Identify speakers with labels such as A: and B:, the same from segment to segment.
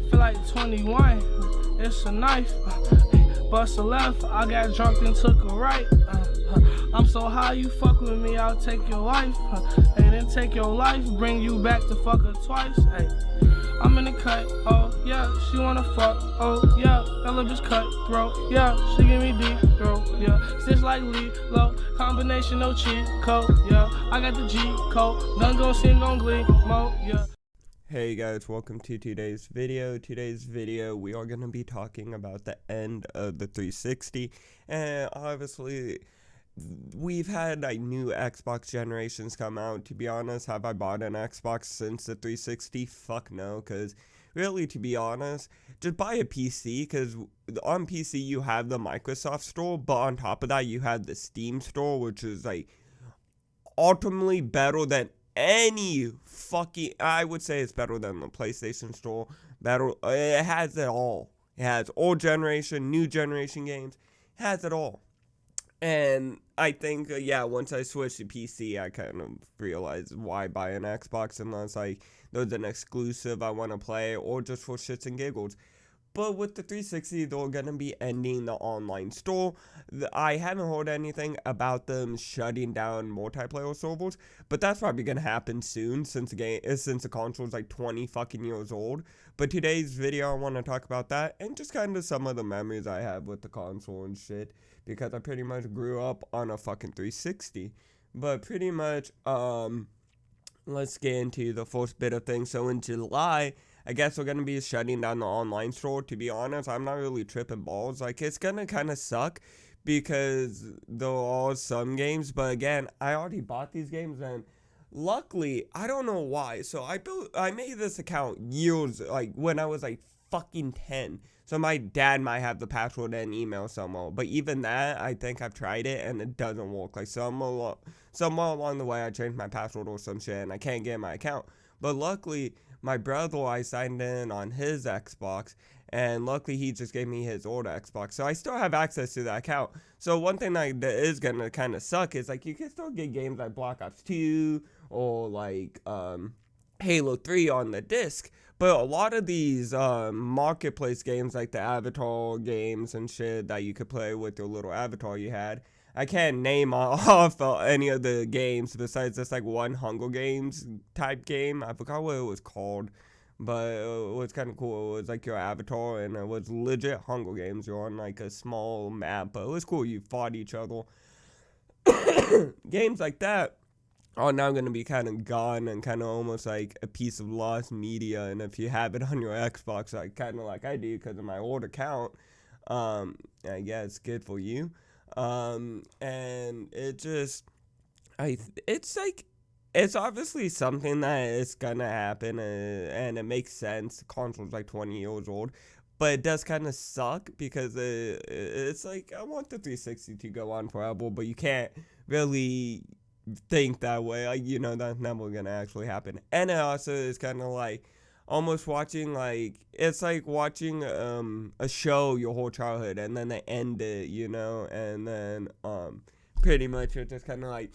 A: feel like 21. It's a knife. Bust a left. I got drunk and took a right. I'm so high, you fuck with me, I'll take your life. And then take your life, bring you back to fuck her twice. Hey, I'm in the cut. Oh yeah, she wanna fuck. Oh yeah, that little bitch cutthroat. Yeah, she give me deep throat. Yeah, stitch like low, combination no cheat code. Yeah, I got the G code. Done gon' sing on Glee mode. Yeah.
B: Hey guys, welcome to today's video. We are going to be talking about the end of the 360, and obviously we've had like new Xbox generations come out. To be honest, have I bought an Xbox since the 360? Fuck no, because really, to be honest, just buy a PC, because on PC you have the Microsoft store, but on top of that you have the Steam store, which is like ultimately better than any fucking, I would say it's better than the PlayStation Store. Better, it has it all. It has old generation, new generation games. It has it all. And I think, yeah, once I switched to PC, I kind of realized why buy an Xbox unless like there's an exclusive I want to play or just for shits and giggles. But with the 360, they're going to be ending the online store. I haven't heard anything about them shutting down multiplayer servers, but that's probably going to happen soon since the console is like 20 fucking years old. But today's video, I want to talk about that and just kind of some of the memories I have with the console and shit, because I pretty much grew up on a fucking 360. But pretty much, let's get into the first bit of things. So in July, I guess we're going to be shutting down the online store. To be honest, I'm not really tripping balls. Like, it's going to kind of suck because there are some games. But again, I already bought these games, and luckily, I don't know why. So I made this account years, like when I was like fucking 10. So my dad might have the password and email somewhere. But even that, I think I've tried it and it doesn't work. Like somewhere along the way, I changed my password or some shit and I can't get in my account. But luckily, my brother, I signed in on his Xbox, and luckily he just gave me his old Xbox, so I still have access to that account. So one thing that is gonna kind of suck is like you can still get games like Black Ops 2 or like Halo 3 on the disc, but a lot of these marketplace games like the Avatar games and shit that you could play with your little avatar you had, I can't name off any of the games besides this like one Hunger Games type game. I forgot what it was called, but it was kind of cool. It was like your avatar, and it was legit Hunger Games. You're on like a small map, but it was cool. You fought each other. Games like that are now going to be kind of gone and kind of almost like a piece of lost media. And if you have it on your Xbox, like kind of like I do because of my old account, I guess good for you. And it just, it's obviously something that is gonna happen, and it makes sense. The console's like 20 years old, but it does kind of suck because it's like, I want the 360 to go on forever, but you can't really think that way. Like, you know, that's never gonna actually happen. And it also is kind of like almost watching, like, it's like watching a show your whole childhood and then they end it, you know, and then pretty much it's just kind of like,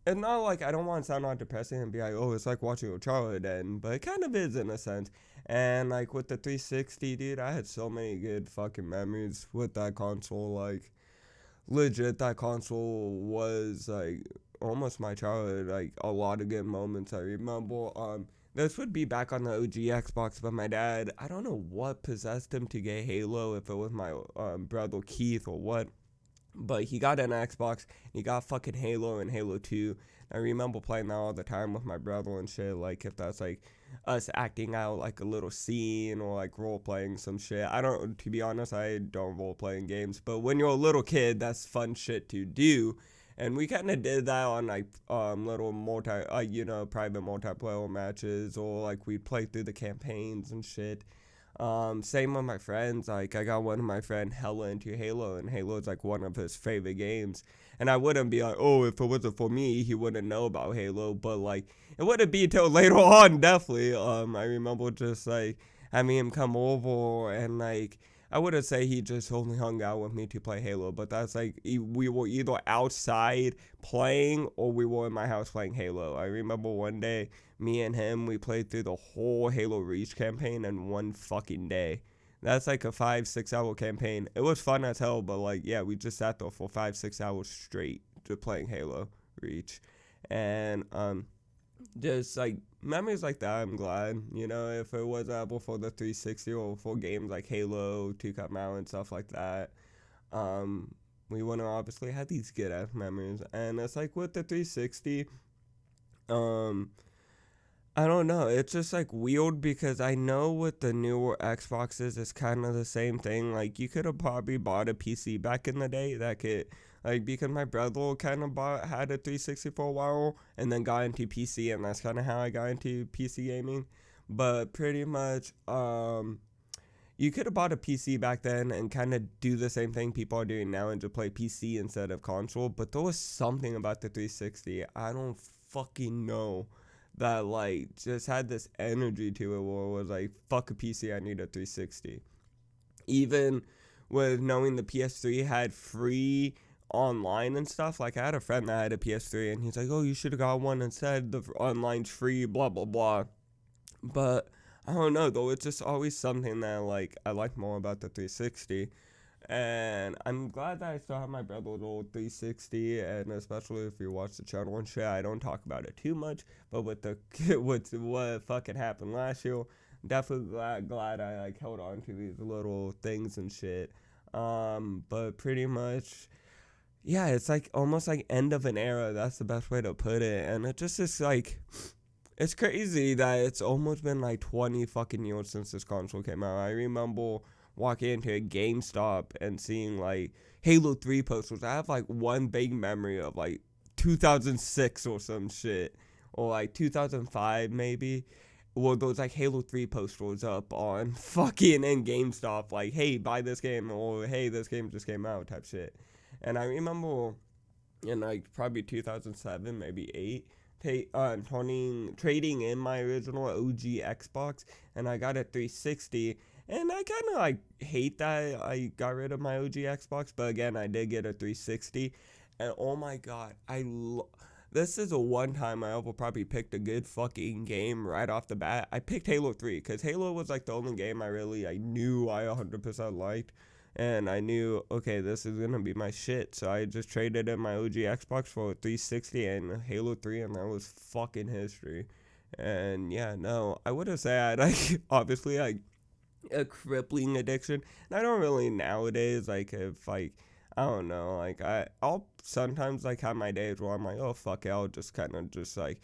B: it's not like, I don't want to sound all depressing and be like, oh, it's like watching your childhood end, but it kind of is in a sense. And like with the 360, dude, I had so many good fucking memories with that console. Like, legit, that console was like almost my childhood. Like, a lot of good moments I remember. This would be back on the OG Xbox, but my dad, I don't know what possessed him to get Halo, if it was my brother Keith or what, but he got an Xbox, and he got fucking Halo and Halo 2. I remember playing that all the time with my brother and shit, like if that's like us acting out like a little scene or like role-playing some shit. To be honest, I don't role-play in games, but when you're a little kid, that's fun shit to do. And we kind of did that on like little private multiplayer matches, or like we played through the campaigns and shit. Same with my friends. Like, I got one of my friend hella into Halo, and Halo is like one of his favorite games. And I wouldn't be like, oh, if it wasn't for me, he wouldn't know about Halo. But like, it wouldn't be till later on, definitely. I remember just like having him come over and like I wouldn't say he just only hung out with me to play Halo, but that's like, we were either outside playing or we were in my house playing Halo. I remember one day, me and him, we played through the whole Halo Reach campaign in one fucking day. That's like a 5-6 hour campaign. It was fun as hell, but like, yeah, we just sat there for 5-6 hours straight just playing Halo Reach. And just like memories like that, I'm glad. You know, if it was before the 360 or for games like Halo to come out and stuff like that, we wouldn't obviously have these good ass memories. And it's like with the 360, I don't know, it's just like weird because I know with the newer Xboxes it's kind of the same thing. Like, you could have probably bought a PC back in the day that could, like, because my brother kind of had a 360 for a while and then got into PC, and that's kind of how I got into PC gaming. But pretty much, you could have bought a PC back then and kind of do the same thing people are doing now and just play PC instead of console. But there was something about the 360, I don't fucking know, that like just had this energy to it where it was like, fuck a PC, I need a 360. Even with knowing the PS3 had free online and stuff, like I had a friend that had a PS3 and he's like, oh, you should have got one instead, the online's free, blah blah blah. But I don't know though, it's just always something that like I like more about the 360. And I'm glad that I still have my brother's old 360, and especially if you watch the channel and shit, I don't talk about it too much, but with what fucking happened last year, definitely glad I like held on to these little things and shit. But pretty much, yeah, it's like almost like end of an era, that's the best way to put it. And it just is like, it's crazy that it's almost been like 20 fucking years since this console came out. I remember walking into a GameStop and seeing like Halo 3 posters. I have like one big memory of like 2006 or some shit, or like 2005 maybe, where those like Halo 3 posters up on fucking in GameStop, like, hey, buy this game, or hey, this game just came out type shit. And I remember in like probably 2007, maybe 8, trading in my original OG Xbox, and I got a 360. And I kind of like hate that I got rid of my OG Xbox, but again, I did get a 360, and oh my god, this is a one time I ever probably picked a good fucking game right off the bat. I picked Halo 3, because Halo was like the only game I knew I 100% liked, and I knew, okay, this is gonna be my shit, so I just traded in my OG Xbox for a 360 and Halo 3, and that was fucking history. And yeah, no, I wouldn't say I like, obviously, like, a crippling addiction, and I don't really nowadays, like, if like, I don't know, like I'll sometimes like have my days where I'm like, oh fuck it, I'll just kind of just like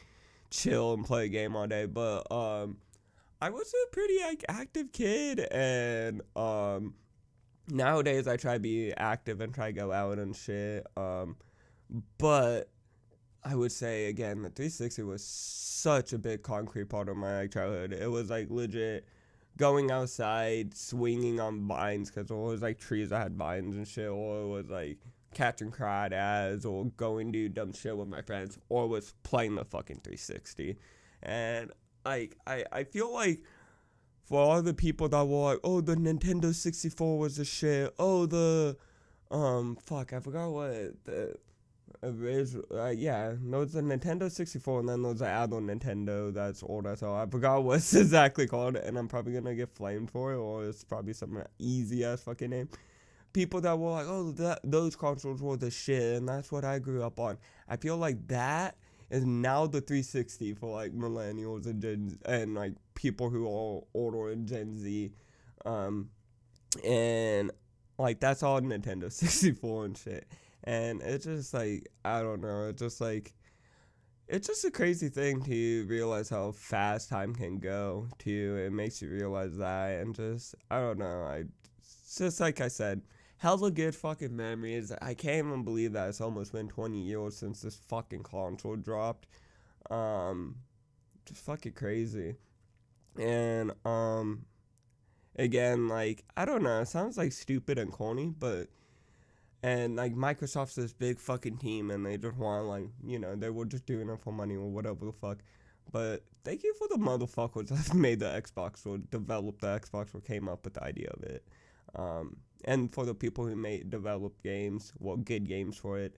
B: chill and play a game all day. But I was a pretty like active kid, and nowadays I try to be active and try to go out and shit, but I would say again, the 360 was such a big concrete part of my like childhood. It was like legit going outside, swinging on vines, because there was like trees that had vines and shit, or it was like catching crawdads, or going to do dumb shit with my friends, or was playing the fucking 360. And like I feel like for all the people that were like, oh, the Nintendo 64 was the shit, oh, the fuck, I forgot what the yeah, there's a Nintendo 64, and then there's an other Nintendo that's older, so I forgot what it's exactly called, and I'm probably gonna get flamed for it, or it's probably some easy ass fucking name. People that were like, oh, those consoles were the shit, and that's what I grew up on. I feel like that is now the 360 for like millennials and like people who are older in Gen Z, and like that's all Nintendo 64 and shit. And it's just like, I don't know, it's just a crazy thing to realize how fast time can go, too. It makes you realize that, and just, I don't know, just like I said, hella good fucking memories. I can't even believe that it's almost been 20 years since this fucking console dropped. Just fucking crazy. And, again, like, I don't know, it sounds like stupid and corny, but, and like Microsoft's this big fucking team, and they just want, like, you know, they were just doing it for money or whatever the fuck. But thank you for the motherfuckers that made the Xbox or developed the Xbox or came up with the idea of it. And for the people who may develop games, well, good games for it.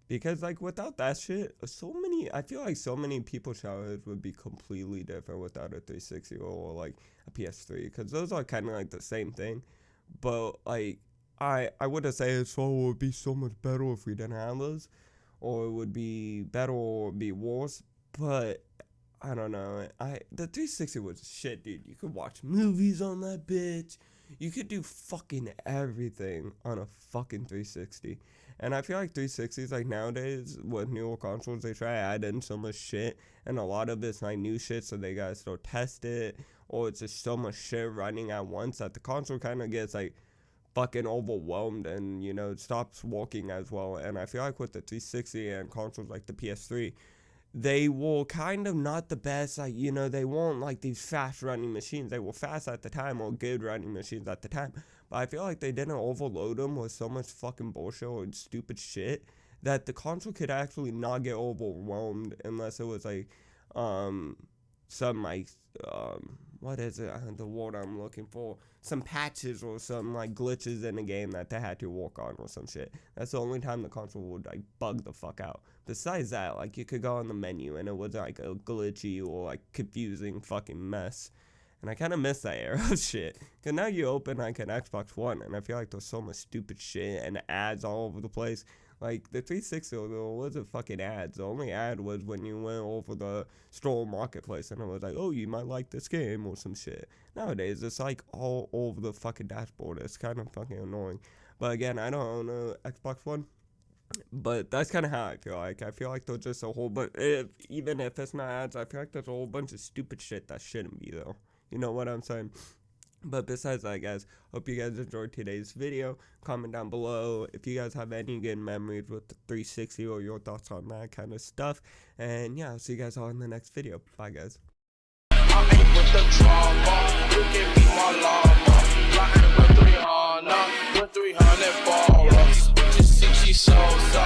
B: Because, like, without that shit, I feel like so many people's childhoods would be completely different without a 360 or, like, a PS3. Because those are kind of, like, the same thing. But, like, I wouldn't say it would be so much better if we didn't have those. Or it would be better or be worse. But, I don't know. The 360 was shit, dude. You could watch movies on that bitch. You could do fucking everything on a fucking 360. And I feel like 360s, like, nowadays, with newer consoles, they try to add in so much shit. And a lot of it's, like, new shit, so they gotta still test it. Or it's just so much shit running at once that the console kind of gets, like, fucking overwhelmed and, you know, stops working as well. And I feel like with the 360 and consoles like the PS3, they were kind of not the best, like, you know, they weren't like these fast running machines. They were fast at the time or good running machines at the time. But I feel like they didn't overload them with so much fucking bullshit or stupid shit that the console could actually not get overwhelmed unless it was like, some like, what is it, the word I'm looking for, some patches or some like glitches in the game that they had to work on or some shit. That's the only time the console would like bug the fuck out. Besides that, like, you could go on the menu and it was like a glitchy or like confusing fucking mess. And I kind of miss that era of shit. Because now you open like an Xbox One and I feel like there's so much stupid shit and ads all over the place. Like, the 360, there wasn't fucking ads. The only ad was when you went over the store marketplace and it was like, oh, you might like this game or some shit. Nowadays, it's like all over the fucking dashboard. It's kind of fucking annoying. But again, I don't own a Xbox One. But that's kind of how I feel like. I feel like there's just a whole bunch, even if it's not ads, I feel like there's a whole bunch of stupid shit that shouldn't be there. You know what I'm saying? But besides that, guys, hope you guys enjoyed today's video. Comment down below if you guys have any good memories with the 360 or your thoughts on that kind of stuff. And yeah, I'll see you guys all in the next video. Bye, guys.
A: I ain't with the drama. You can be my llama. Flying with 300, with 300 ballers. Just 60 Sosa.